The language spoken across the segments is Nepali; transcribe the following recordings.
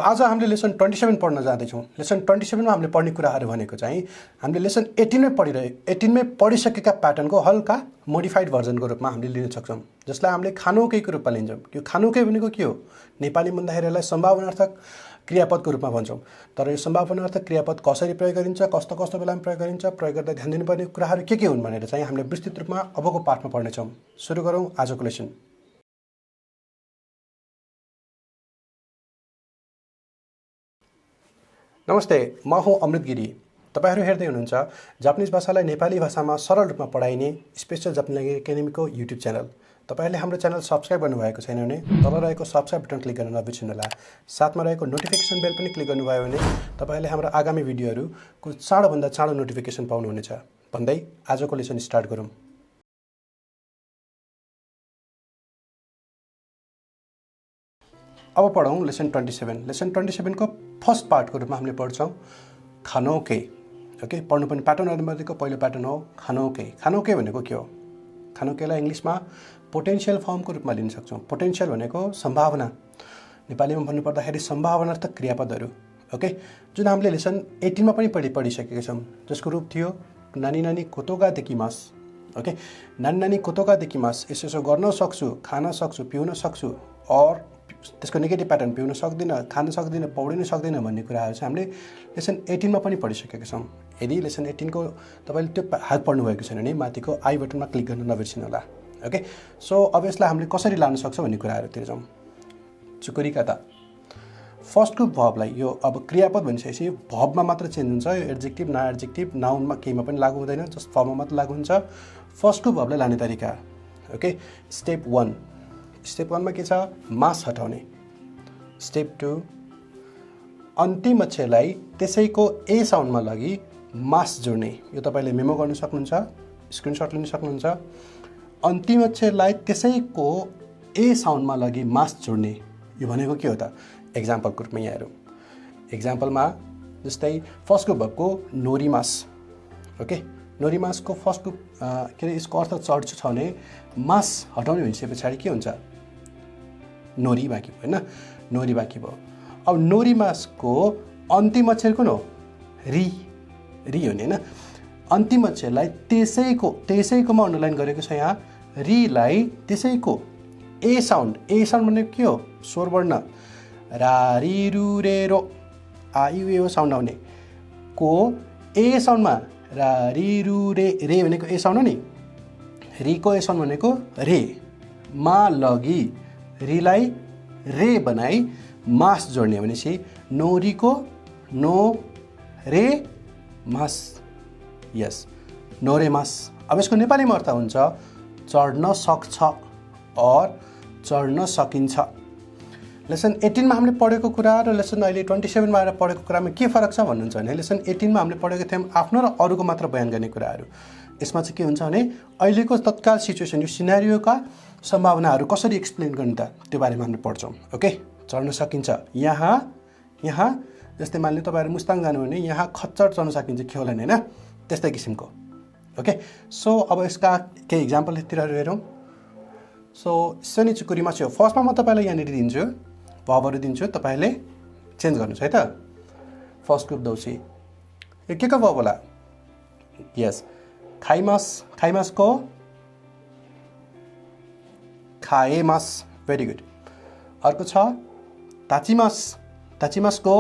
आज हामीले लेसन 27 पढ्न जाँदैछौँ। लेसन 27 मा हामीले पढ्ने कुराहरू भनेको चाहिँ हामीले लेसन 18 मै पढिसकेका प्याटर्नको हल्का मोडिफाइड भर्जनको रूपमा हामीले लिन सक्छौँ, जसलाई हामीले खानौकेको रूपमा लिन्छौँ। यो खानौके भनेको के हो? नेपाली भन्दाखेरि यसलाई सम्भावनार्थक क्रियापदको रूपमा भन्छौँ। तर यो सम्भावनार्थक क्रियापद कसरी प्रयोग गरिन्छ, कस्तो कस्तो बेलामा प्रयोग गरिन्छ, प्रयोग गर्दा ध्यान दिनुपर्ने कुराहरू के हुन् भनेर चाहिँ हामीले विस्तृत रूपमा अबको पाठमा पढ्नेछौँ। सुरु गरौँ आजको लेसन। नमस्ते, म हुँ अमृत गिरी। तपाईहरु हेर्दै हुनुहुन्छ जापानिज भाषालाई नेपाली भाषामा सरल रूपमा पढाइने स्पेशल जापानिज एकाडेमीको युट्युब च्यानल। तपाईहरुले हाम्रो च्यानल सब्स्क्राइब गर्नुभएको छैन भने तल रहेको सब्स्क्राइब बटन क्लिक गर्न नबिर्सनुहोला। साथमा रहेको नोटिफिकेसन बेल पनि क्लिक गर्नुभयो भने तपाईहरुले हाम्रो आगामी भिडियोहरुको चाँडोभन्दा चाँडो नोटिफिकेसन पाउनुहुनेछ। भन्दै आजको लेसन स्टार्ट गरौँ। अब पढौँ लेसन 27। लेसन 27 को फर्स्ट पार्टको रूपमा हामीले पढ्छौँ खानौके। ओके, पढ्नुपर्ने प्याटर्नहरुमध्येको पहिलो प्याटर्न हो खानौके। खानौके भनेको के हो? खानौकेलाई इंग्लिशमा पोटेन्शियल फर्मको रूपमा लिन सक्छौँ। पोटेन्शियल भनेको सम्भावना, नेपालीमा भन्नुपर्दाखेरि सम्भावनार्थक क्रियापदहरू। ओके, जुन हामीले लेसन 18 मा पनि पढिसकेका छौँ, जसको रूप थियो नानी नानी कोतोगा देकिमास। ओके, नानी नानी कोतोगा देकिमास, यसो गर्न सक्छु, खान सक्छु, पिउन सक्छु, और त्यसको नेगेटिभ प्याटर्न पिउन सक्दिनँ, खान सक्दिनँ, पौडिन सक्दिनँ भन्ने कुराहरू चाहिँ हामीले लेसन 18 मा पनि पढिसकेका छौँ। यदि लेसन 18 को तपाईले त्यो भाग पढ्नु भएको छैन भने माथिको आई बटनमा क्लिक गर्न नबिर्सिनु होला। ओके, सो अब यसलाई हामीले कसरी लान सक्छौँ भन्ने कुराहरूतिर जाउँ। चुकुरीका त फर्स्ट ग्रुप भर्बलाई, यो अब क्रियापद भनिसकेपछि भर्बमा मात्र चेन्ज हुन्छ। यो एड्जेक्टिभ ना एड्जेक्टिभ नाउनमा केहीमा पनि लागू हुँदैन, जस्ट फर्ममा मात्र लागू हुन्छ। फर्स्ट ग्रुप भर्बलाई लाने तरिका। Okay, step 1। स्टेप 1 मा के छ? मास हटाउने। स्टेप 2, अन्तिम अक्षरलाई त्यसैको ए साउन्डमा लगी मास जोड्ने। यो तपाईले मेमो गर्न सक्नुहुन्छ, स्क्रिनशट लिन सक्नुहुन्छ। अन्तिम अक्षरलाई त्यसैको ए साउन्डमा लगी मास जोड्ने, यो भनेको के हो त? एक्जाम्पलको रूपमा यहाँ हेरौँ। एक्जाम्पलमा जस्तै फर्स्ट ग्रुप भर्बको नोरिमास। ओके, नोरिमासको फर्स्ट ग्रुप के अरे यसको अर्थ चढ्छु छ भने मास हटाउने भइसके पछाडि के हुन्छ? नोरी बाँकी भयो हैन, नोरी बाँकी भयो। अब नोरिमासको अन्तिम अक्षर कुन हो? री। री हो नि हैन। अन्तिम अक्षरलाई त्यसैकोमा अन्डरलाइन गरेको छ यहाँ। रीलाई त्यसैको ए साउन्ड। ए साउन्ड भनेको के हो? स्वर वर्ण। रा री रु रे रो आ यु ए साउन्ड आउने को ए साउन्डमा रा री रु रे। रे भनेको ए साउन्ड हो नि, री को ए साउन्ड भनेको रे। मा लगी रीलाई रे बनाई मास जोड्ने भनेपछि नोरीको नो रे मास। यस, नोरे मास। अब यसको नेपालीमा अर्थ हुन्छ चढ्न सक्छ और चढ्न सकिन्छ। लेसन 18 मा हामीले पढेको कुरा र लेसन अहिले 27 मा आएर पढेको कुरामा के फरक छ भन्नुहुन्छ भने लेसन 18 मा हामीले पढेको थियौँ आफ्नो र अरूको मात्र बयान गर्ने कुराहरू। यसमा चाहिँ के हुन्छ भने अहिलेको तत्काल सिचुएसन, यो सिनारियोका सम्भावनाहरू कसरी एक्सप्लेन गर्ने त त्यो बारेमा हामीले पढ्छौँ। ओके, चढ्न सकिन्छ। यहाँ जस्तै मान्ने तपाईहरु मुस्ताङ जानु भने यहाँ खच्चड चढ्न सकिन्छ खेउलन हैन, त्यस्तै किसिमको। ओके, सो अब यसका केही एक्जाम्पलतिर हेरौँ। सो शनि चुकुरीमा छ। फर्स्टमा म तपाईलाई यहाँनिर दिन्छु, भर्बहरू दिन्छु, तपाईले चेन्ज गर्नुस् है त। फर्स्ट ग्रुप दौसी, यो के को भर्ब होला? यस, खाइमास। खाइमासको खाएमास। Very good. अर्को छ ताचिमास। ताचिमासको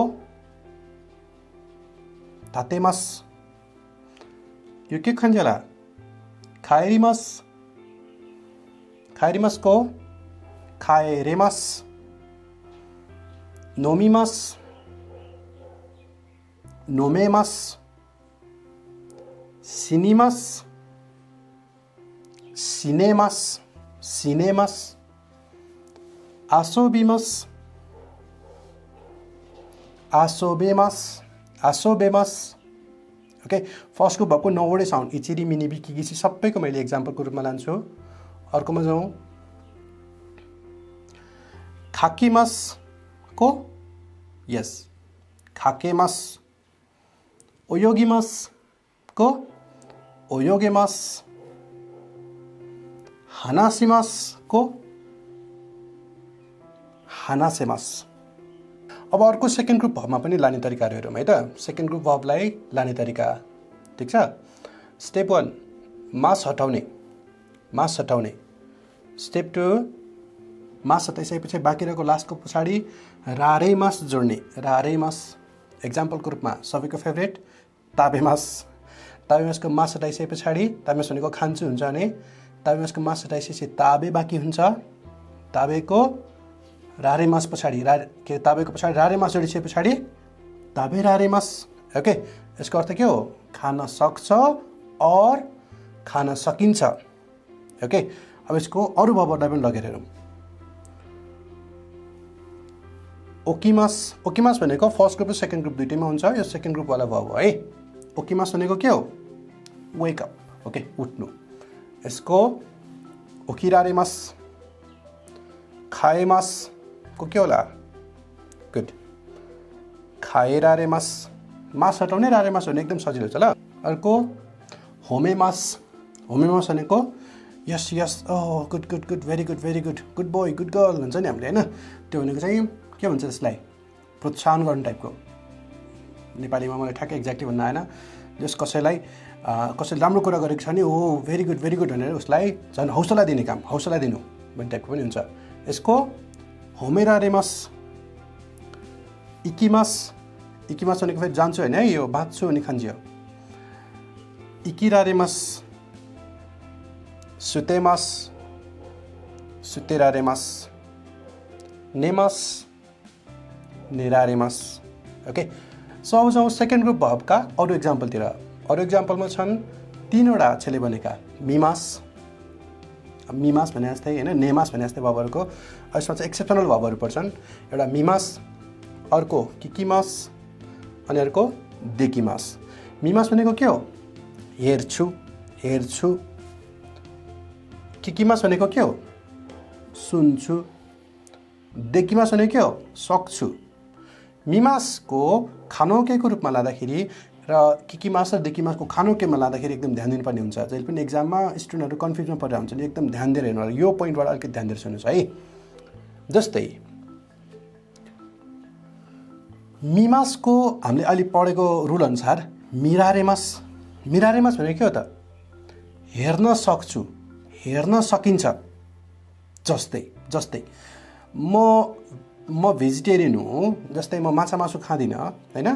तातेमास। यो के खान्छ होला? खाएरिमास। खाएरिमासको खाएरेमास। नोमिमास। नोमेमास। सिनिमास। सिनेमास। सिनेमास। आसोबिमास। आसोबेमास। आसोबेमास। ओके, फर्स्ट ग्रुप भएको 9 वटै साउन्ड इचिरी मिनी बिकी किसी सबैको मैले एक्जाम्पलको रूपमा लान्छु। अर्कोमा जाउँ। खाकिमास को यस खाकेमास। ओयोगिमास को ओयोगेमास। हानासिमास को हानासेमास। अब अर्को सेकेन्ड ग्रुप भर्बमा पनि लाने तरिकाहरू हेरौँ है त। सेकेन्ड ग्रुप भर्बलाई लाने तरिका ठिक छ। स्टेप 1 मास हटाउने, मास हटाउने। स्टेप 2 मास हटाइसकेपछि बाँकी रहेको लास्टको पछाडि रारे मास जोड्ने, रारे मास। एक्जाम्पलको रूपमा सबैको फेभरेट ताबे मास। ताबे मासको मास हटाइसके पछाडि ताबे मास भनेको खान्छु हुन्छ भने ताबे मासको मास हटाइसकेपछि ताबे बाँकी हुन्छ। ताबेको रारे मास पछाडि ताबेको पछाडि रारे मास जोडिसके पछाडि ताबे रारे मास। ओके, यसको अर्थ के हो? खान सक्छ और खान सकिन्छ। ओके, अब यसको अरू भर्बहरूलाई पनि लगेर हेरौँ। ओकिमास, ओकिमास भनेको फर्स्ट ग्रुप र सेकेन्ड ग्रुप दुइटैमा हुन्छ। यो सेकेन्ड ग्रुपवाला भर्ब हो है। ओकिमास भनेको के हो? Wake up. ओके, उठ्नु। यसको ओकिरारेमास, खाएमासको के होला? गुड, खाएरारेमास। मास हटाउने रारेमास भने एकदम सजिलो छ ल। अर्को होमेमास, होमेमास भनेको yes yes, oh good good good, very good very good, good boy good girl भन्छ नि हामीले होइन। त्यो भनेको चाहिँ के भन्छ त्यसलाई? प्रोत्साहन गर्ने टाइपको। नेपालीमा मलाई ठ्याक्कै एक्ज्याक्टली भन्न आएन। जस कसैलाई कसैले राम्रो कुरा गरेको छ भने ओ भेरी गुड भनेर उसलाई झन् हौसला दिने काम, हौसला दिनु भन्ने टाइपको पनि हुन्छ। यसको होमेरारेमास। इकिमास, इकिमास भनेको फेरि जान्छु होइन है, यो बाँच्छु अनि खान्जियो। इकिरारेमास। सुतेमास, सुतेरारेमास। नेमास, नेरारेमास। ओके, सो अब जाउँ सेकेन्ड ग्रुप भर्बका अरू एक्जाम्पलतिर। अरू एक्जाम्पलमा छन् 3वटा अक्षरले बनेका मिमास, मिमास भने जस्तै होइन, नेमास भने जस्तै भर्बहरूको। यसमा चाहिँ एक्सेप्सनल भर्बहरू पर्छन्। एउटा मिमास, अर्को किकिमास अनि अर्को देकिमास। मिमास भनेको के हो? हेर्छु, हेर्छु। किकिमास भनेको के हो? सुन्छु। देकिमास भनेको के हो? सक्छु। मिमासको खानोकेको रूपमा लाँदाखेरि र किकिमास र देकिमासको खानोकेमा लाँदाखेरि एकदम ध्यान दिनुपर्ने हुन्छ। जहिले पनि एक्जाममा स्टुडेन्टहरू कन्फ्युजमा परेर हुन्छ नि, एकदम ध्यान दिएर हेर्नु होला। यो पोइन्टबाट अलिकति ध्यान दिएर सुन्नुहोस् है। जस्तै मिमासको हामीले अहिले पढेको रुल अनुसार मिरारेमास, मिरारेमास भनेको के हो त? हेर्न सक्छु, हेर्न सकिन्छ। जस्तै म भेजिटेरियन हुँ, जस्तै म माछा मासु खाँदिनँ होइन।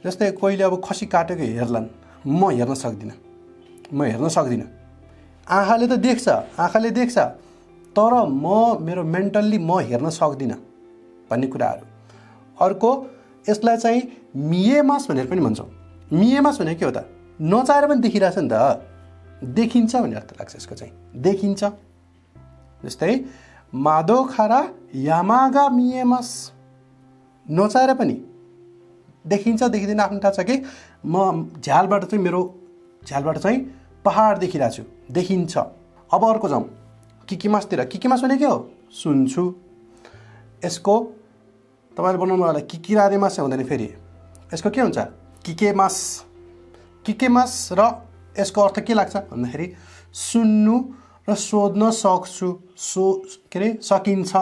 जस्तै कोहीले अब खसी काटेको हेर्लान्, म हेर्न सक्दिनँ, म हेर्न सक्दिनँ। आँखाले त देख्छ, आँखाले देख्छ, तर मेरो मेन्टल्ली म हेर्न सक्दिनँ भन्ने कुराहरू। अर्को यसलाई चाहिँ मिएमास भनेर पनि भन्छौँ। मिएमास भनेको के हो त? नचाहेर पनि देखिरहेछ नि त, देखिन्छ भन्ने अर्थ लाग्छ यसको चाहिँ, देखिन्छ। जस्तै मादो खारा यामागा मिएमास, नचाहेर पनि देखिन्छ देखिँदैन आफ्नो थाहा छ कि म झ्यालबाट चाहिँ मेरो झ्यालबाट चाहिँ पहाड देखिरहेको छु, देखिन्छ। अब अर्को जाउँ किकिमासतिर। किकिमास भने के हो? सुन्छु। यसको तपाईँले बनाउनु होला किकिरारेमास हुँदैन, फेरि यसको के हुन्छ? किकेमास। किकेमास र यसको अर्थ के लाग्छ भन्दाखेरि सुन्नु र सोध्न सक्छु, के अरे सकिन्छ।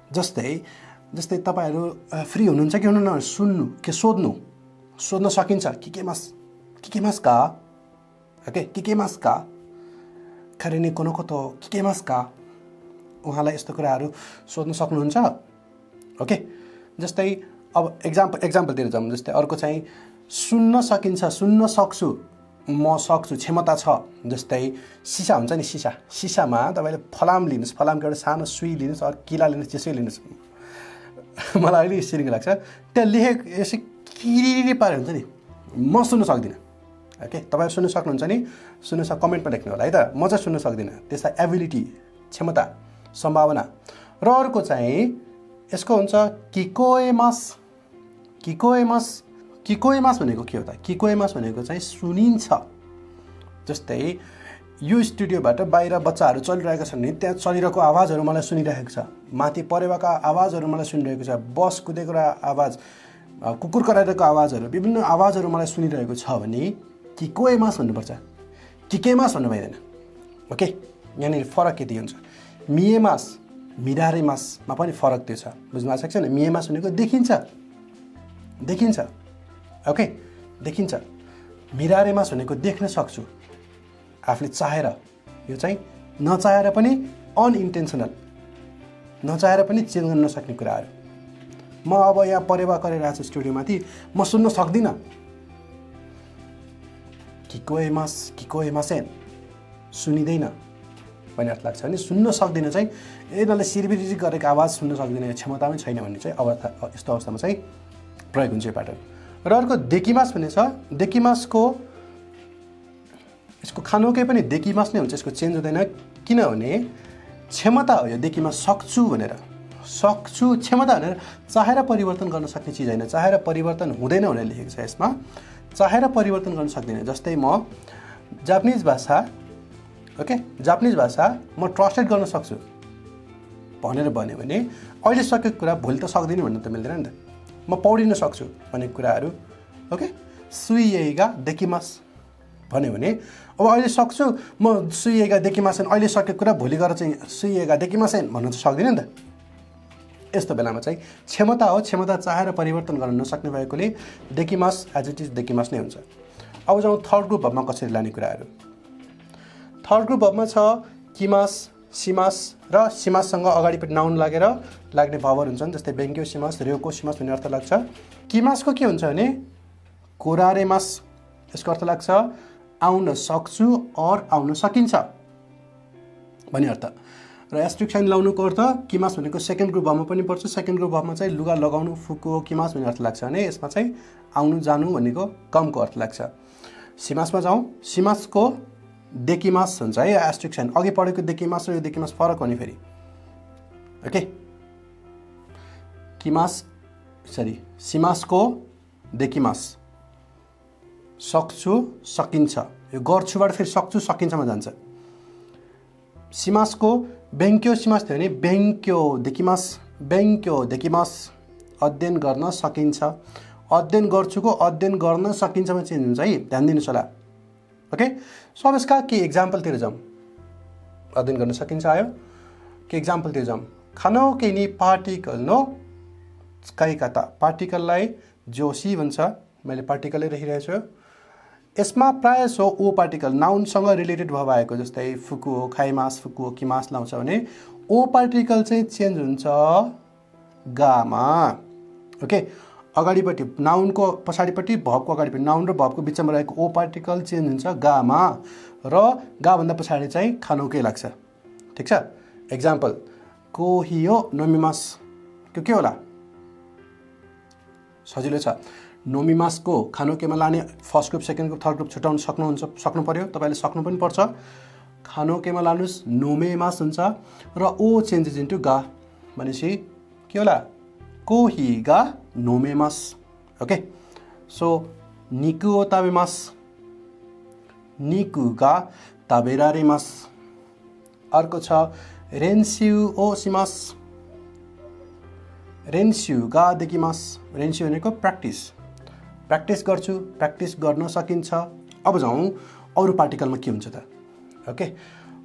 जस्तै तपाईँहरू फ्री हुनुहुन्छ कि हुनुहुन्न? सुन्नु के सोध्न सकिन्छ। किकेमास का? ओके, किकेमास का? खरेनी कोनो को त किकेमास का? उहाँलाई यस्तो कुराहरू सोध्न सक्नुहुन्छ। ओके, जस्तै अब एक्जाम्पलतिर जाउँ। जस्तै अर्को चाहिँ सुन्न सकिन्छ, सुन्न सक्छु, म सक्छु, क्षमता छ। जस्तै सिसा हुन्छ नि, सिसामा तपाईँले फलाम लिनुहोस्, फलामको एउटा सानो सुई लिनुहोस्, अरू किला लिनुहोस्, त्यसै लिनुहोस्। मलाई अहिले सिरिङ लाग्छ, त्यहाँ लेखेको यसै किरी पारे हुन्छ नि, म सुन्न सक्दिनँ। ओके, तपाईँहरू सुन्न सक्नुहुन्छ नि, कमेन्टमा लेख्नु होला है त। म चाहिँ सुन्न सक्दिनँ। त्यसलाई एबिलिटी, क्षमता, सम्भावना। र अर्को चाहिँ यसको हुन्छ किकोएमास। किकोएमास भनेको के हो त? किकोएमास भनेको चाहिँ सुनिन्छ। जस्तै यो स्टुडियोबाट बाहिर बच्चाहरू चलिरहेको छन् भने त्यहाँ चलिरहेको आवाजहरू मलाई सुनिरहेको छ, माथि परेवाका आवाजहरू मलाई सुनिरहेको छ, बस कुदेको आवाज, कुकुर कराइरहेको आवाजहरू, विभिन्न आवाजहरू मलाई सुनिरहेको छ भने किकोएमास भन्नुपर्छ, किकेमास भन्नु भइँदैन। ओके, यहाँनिर फरक यति हुन्छ। मिएमास मिरारेमासमा पनि फरक त्यो छ बुझ्नु भएको छैन मिएमास भनेको देखिन्छ ओके देखिन्छ मिरारेमास भनेको देख्न सक्छु आफूले चाहेर यो चाहिँ नचाहेर पनि अनइन्टेन्सनल नचाहेर पनि चेन्ज गर्न नसक्ने कुराहरू म अब यहाँ परेवा गरिरहेको छु स्टुडियोमाथि म सुन्न सक्दिनँ किकोएमासेन सुनिँदैन भन्ने अर्थ लाग्छ भने सुन्न सक्दिनँ चाहिँ यिनीहरूले सिरबिरी गरेको आवाज सुन्न सक्दिनँ यो क्षमतामै छैन भन्ने चाहिँ अवस्था यस्तो अवस्थामा चाहिँ प्रयोग हुन्छ यो प्याटर्न र अर्को देकिमास भन्ने छ देकिमासको यसको खानोकै पनि देकिमास नै हुन्छ यसको चेन्ज हुँदैन किनभने क्षमता हो यो देकिमास सक्छु भनेर सक्छु क्षमता भनेर चाहेर परिवर्तन गर्न सक्ने चिज होइन चाहेर परिवर्तन हुँदैन भनेर लेखेको छ यसमा चाहेर परिवर्तन गर्न सक्दिनँ जस्तै म जापानिज भाषा ओके जापानिज भाषा म ट्रान्सलेट गर्न सक्छु भनेर भन्यो भने अहिले सकेको कुरा भोलि त सक्दिनँ भन्नु त मिल्दैन नि त म पौडिन सक्छु भन्ने कुराहरू ओके सुइएगा देकिमास भन्यो भने अब अहिले सक्छु म सुइएगा देकिमासेन अहिले सकेको कुरा भोलि गएर चाहिँ सुइएगा देकिमासेन भन्न त सक्दिनँ नि त यस्तो बेलामा चाहिँ क्षमता हो क्षमता चाहेर परिवर्तन गर्न नसक्ने भएकोले देकिमास एज इट इज देकिमास नै हुन्छ अब जाउँ थर्ड ग्रुप भबमा कसरी लाने कुराहरू थर्ड ग्रुप भबमा छ किमास सिमास र सिमाससँग अगाडिपट्टि नाउन लागेर लाग्ने भवहरू हुन्छन् जस्तै बेङ्क्यो सिमास रेउको सिमास भन्ने अर्थ लाग्छ किमासको के हुन्छ भने कोरारेमास यसको अर्थ लाग्छ आउन सक्छु और आउन सकिन्छ भन्ने अर्थ र एस्ट्रिक साइन लाउनुको अर्थ किमास भनेको सेकेन्ड ग्रुप भबमा पनि पर्छ सेकेन्ड ग्रुप भबमा चाहिँ लुगा लगाउनु फुको किमास भन्ने अर्थ लाग्छ भने यसमा चाहिँ आउनु जानु भनेको कमको अर्थ लाग्छ सिमासमा जाउँ सिमासको देकिमास हुन्छ है एस्ट्रिक साइन अघि पढेको देकिमास र यो देकिमास फरक हो नि फेरि ओके सिमासको देकिमास सक्छु सकिन्छ यो गर्छुबाट फेरि सक्छु सकिन्छमा जान्छ सिमासको बेङ्क्यो सिमास थियो भने बेङ्क्यो देकिमास अध्ययन गर्न सकिन्छ अध्ययन गर्छुको अध्ययन गर्न सकिन्छमा चेन्ज हुन्छ है ध्यान दिनुहोस् होला ओके सो अब यसका के इक्जाम्पलतिर जाउँ अध्ययन गर्न सकिन्छ आयो के इक्जाम्पलतिर जाउँ खानोके नि पार्टिकल नो काइकाता पार्टिकललाई जोसी भन्छ मैले पार्टिकलै लेखिरहेको छु यसमा प्रायः सो ओ पार्टिकल नाउनसँग रिलेटेड भएर आएको जस्तै फुकुओ खाइमास फुकुओ किमास लाउँछ भने ओ पार्टिकल चाहिँ चेन्ज हुन्छ गामा ओके अगाडिपट्टि नाउनको पछाडिपट्टि भबको अगाडिपट्टि नाउन र भबको बिचमा रहेको ओ पार्टिकल चेन्ज हुन्छ गामा र गाभन्दा पछाडि चाहिँ खानोकै लाग्छ ठिक छ एक्जाम्पल कोहियो नोमिमास त्यो के होला सजिलो छ नोमिमासको खानोकेमा लाने first group second group third group छुटाउन सक्नु पर्यो तपाईँले सक्नु पनि पर्छ खानोकेमा लानुहोस् नोमेमास हुन्छ र ओ चेन्जेस इन्टु गा भनेपछि के होला कोहिगा नोमेमास ओके सो निकुओ ताबेमास निकुगा ताबेरारेमास अर्को छ रेन्स्यु ओ सिमास रेन्स्युगा देकिमास रेन्स्यु भनेको प्र्याक्टिस गर्छु प्र्याक्टिस गर्न सकिन्छ अब जाउँ अरू पार्टिकलमा के हुन्छ त ओके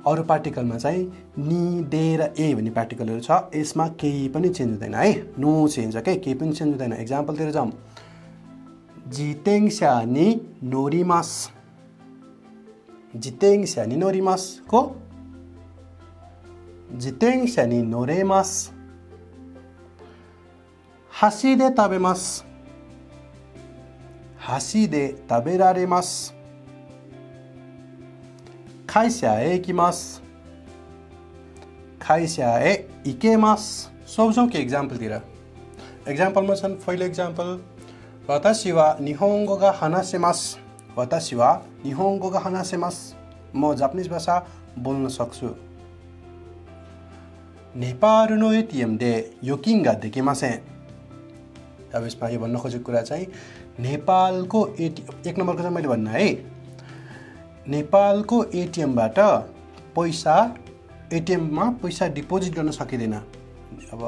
अरू पार्टिकलमा चाहिँ नि दे र ए भन्ने पार्टिकलहरू छ यसमा केही पनि चेन्ज हुँदैन है नो चेन्ज ओके केही पनि चेन्ज हुँदैन एक्जाम्पलतिर जाउँ जितेङस्या नि नोरिमास जितेङस्या नि नोरिमास को जितेङस्या नि नोरेमास हासिदे ताबेमास हासिदे ताबेरारेमास खाइस्याए इकिमास खाइस्याए इकेमास सोचौँ के एक्जाम्पलतिर एक्जाम्पलमा छन् पहिलो एक्जाम्पल वताशी वा निहोङ्गो गा हानासेमास वताशी वा निहोङ्गो गा हानासेमास म जापानिज भाषा बोल्न सक्छु नेपाल नो एटिएम दे योकिङ गा देकिमासेन अब यसमा यो भन्न खोजेको कुरा चाहिँ नेपालको एटिएम एक नम्बरको चाहिँ मैले भन्न है नेपालको एटिएमबाट पैसा एटिएममा पैसा डिपोजिट गर्न सकिँदैन अब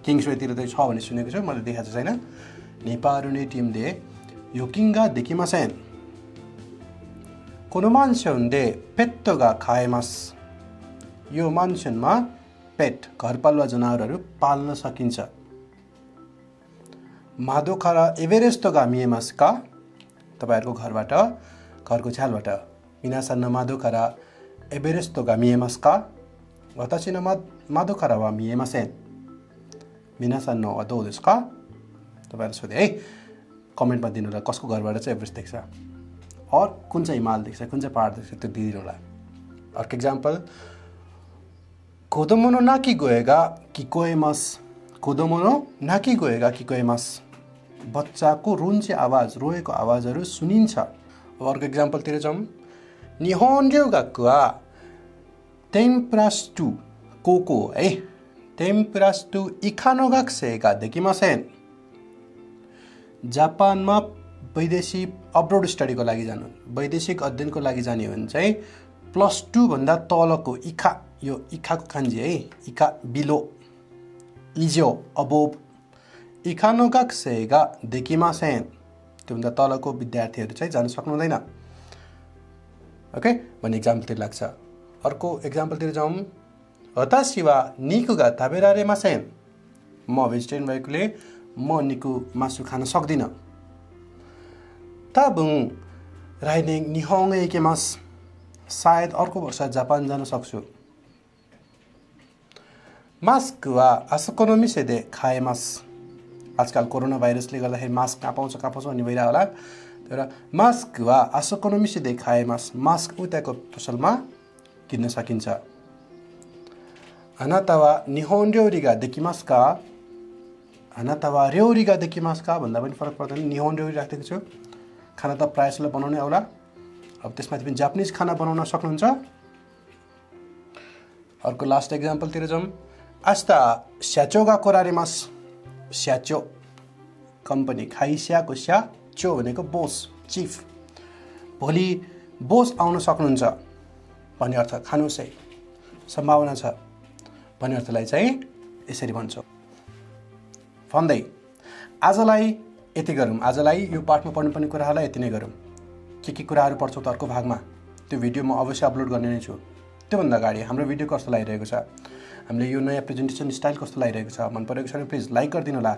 किङ्सवेतिर चाहिँ छ भन्ने सुनेको छु मैले देखाएको छैन नेपाल एटिएम दे योकिङगा देकिमासेन कोनो मान्छे हुँदै पेत्तोगा खाएमास यो मान्छेमा पेट घरपालुवा जनावरहरू पाल्न सकिन्छ मादोखारा एभरेस्टोगा मिएमास का तपाईहरुको घरबाट घरको छ्यालबाट मिनासान न मादोखारा एभरेस्टोगा मिएमास का वतासी न मादोखारा वा मिएमासेन मिनासान न वा दो देसु का तपाईहरु सोधे है कमेन्टमा दिनु होला कसको घरबाट चाहिँ एभरेस्ट देख्छ और कुन चाहिँ हिमाल देख्छ कुन चाहिँ पहाड देख्छ त्यो दिनु होला अर्को एक्जाम्पल कोदोमो नो नाकी गोएगा किकोएमास कोदोमो नो नाकी गोएगा किकोएमास बच्चाको रुन्चे आवाज रोएको आवाजहरू सुनिन्छ अब अर्को एक्जाम्पल तिर जाउँ निहोन्जो गाकुवा टेम्परास्टु कोको है टेम्परास्टु इखानो गाक्सेगा देकिमासेन जापानमा वैदेशिक अब्रोड स्टडीको लागि जानु वैदेशिक अध्ययनको लागि जाने हो भने चाहिँ +2 भन्दा तलको इखा यो इखाको खान्जी है इखा बिलो इजो अबोब इखानो गाक्सेगा देकिमासेन त्यो भन्दा तलको विद्यार्थीहरू चाहिँ जान सक्नु हुँदैन ओके भन्ने एक्जाम्पलतिर लाग्छ अर्को एक्जाम्पलतिर जाउँ वतासी वा निकु गा ताबेरारेमासेन म भेजिटेरियन भएकोले म निकु मासु खान सक्दिन ताबुङ राइडिङ निहोङ्गो एकेमास सायद अर्को वर्ष जापान जान सक्छु मास्क वा आसोकोनोमिसे दे खाएमास आजकल कोरोना भाइरसले गर्दाखेरि मास्क कहाँ पाउँछ भन्ने भइरहेको होला तर मास्क वा आसोकोनोमिसे दे खाएमास मास्क उताको पसलमा किन्न सकिन्छ आनाता वा निहोन र्योरीगा देकिमास का आनाता वा र्योरीगा देकिमास का भन्दा पनि फरक पर्दैन निहोन र्योरी राखेको छु खाना त प्रायः जसोले बनाउने होला अब त्यसमाथि पनि जापानिज खाना बनाउन सक्नुहुन्छ अर्को लास्ट एक्जाम्पलतिर जाउँ आस्ता स्याचोगा कोरारेमास स्याचो कम्पनी खाइस्याको स्याचो भनेको बोस चिफ भोलि बोस आउन सक्नुहुन्छ भन्ने अर्थ खानुहोस् है सम्भावना छ भन्ने अर्थलाई चाहिँ यसरी भन्छौँ भन्दै आजलाई यति गरौँ आजलाई यो पाठमा पढ्नुपर्ने कुराहरूलाई यति नै गरौँ के कुराहरू पढ्छौँ त अर्को भागमा त्यो भिडियो म अवश्य अपलोड गर्ने नै छु त्योभन्दा अगाडि हाम्रो भिडियो कस्तो लागिरहेको छ हामीले यो नयाँ प्रेजेन्टेसन स्टाइल कस्तो लागिरहेको छ मन परेको छ भने प्लिज लाइक गरिदिनु होला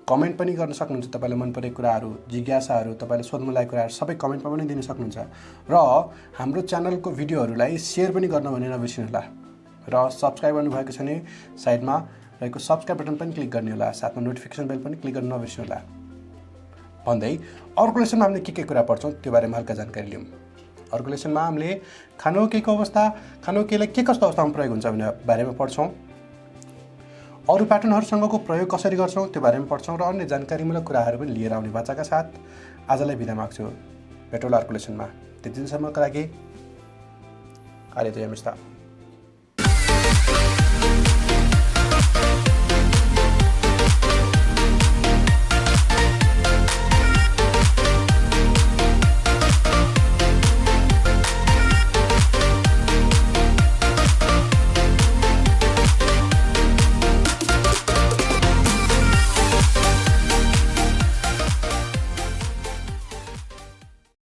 कमेन्ट पनि गर्न सक्नुहुन्छ तपाईँलाई मन परेको कुराहरू जिज्ञासाहरू तपाईँले सोध्नु लागेको कुराहरू सबै कमेन्टमा पनि दिन सक्नुहुन्छ र हाम्रो च्यानलको भिडियोहरूलाई सेयर पनि गर्न भने नबिर्सिनु होला र सब्स्क्राइब गर्नुभएको छ भने साइडमा रहेको सब्स्क्राइब बटन पनि क्लिक गर्ने होला साथमा नोटिफिकेसन बेल पनि क्लिक गर्न नबिर्सिनु होला भन्दै अर्को लेसनमा हामीले के कुरा पढ्छौँ त्यो बारेमा हल्का जानकारी लियौँ अर्को लेसनमा हामीले खानोकेको अवस्था खानोकेलाई के कस्तो अवस्थामा प्रयोग हुन्छ भन्ने बारेमा पढ्छौँ अरू प्याटर्नहरूसँगको प्रयोग कसरी गर्छौँ त्यो बारेमा पढ्छौँ र अन्य जानकारीमूलक कुराहरू पनि लिएर आउने बाचाका साथ आजलाई बिदा माग्छु भेटौँला अर्को लेसनमा त्यति दिनसम्मको लागि आर्य जय मिस्ता